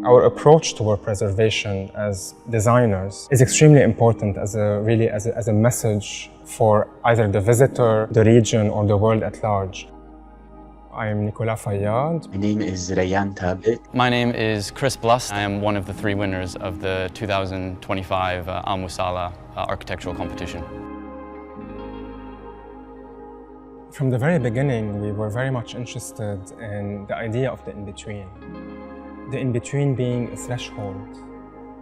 Our approach toward preservation as designers is extremely important as a message for either the visitor, the region, or the world at large. I am Nicolas Fayyad. My name is Rayyane Tabet. My name is Chris Blust. I am one of the 3 winners of the 2025 AlMusalla architectural competition. From the very beginning, we were very much interested in the idea of the in-between. The in-between being a threshold,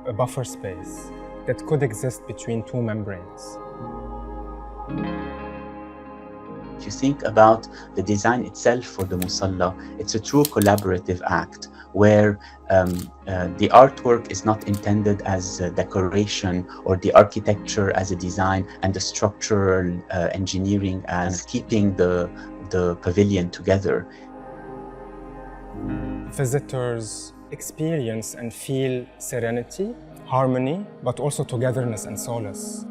a buffer space that could exist between 2 membranes. If you think about the design itself for the Musalla, it's a true collaborative act where the artwork is not intended as a decoration or the architecture as a design and the structural engineering as keeping the pavilion together. Visitors experience and feel serenity, harmony, but also togetherness and solace.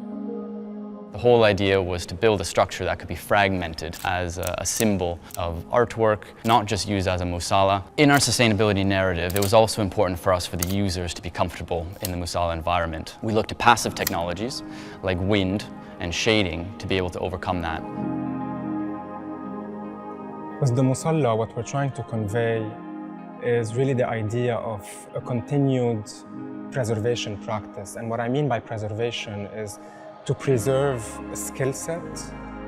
The whole idea was to build a structure that could be fragmented as a symbol of artwork, not just used as a musalla. In our sustainability narrative, it was also important for us for the users to be comfortable in the musalla environment. We looked at passive technologies like wind and shading to be able to overcome that. With the musalla, what we're trying to convey is really the idea of a continued preservation practice. And what I mean by preservation is to preserve a skill set,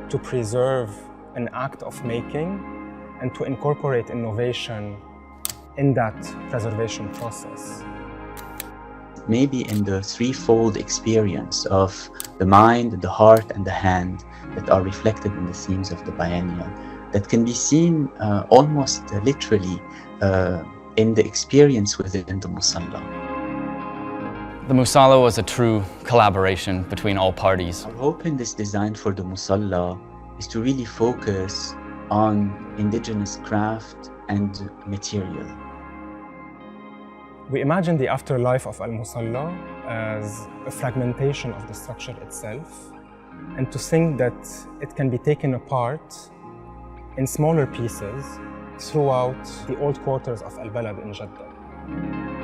to preserve an act of making, and to incorporate innovation in that preservation process. Maybe in the threefold experience of the mind, the heart, and the hand that are reflected in the themes of the biennial, that can be seen almost literally in the experience within the Musalla. The Musalla was a true collaboration between all parties. Our hope in this design for the Musalla is to really focus on indigenous craft and material. We imagine the afterlife of AlMusalla as a fragmentation of the structure itself, and to think that it can be taken apart in smaller pieces throughout the old quarters of Al-Balad in Jeddah.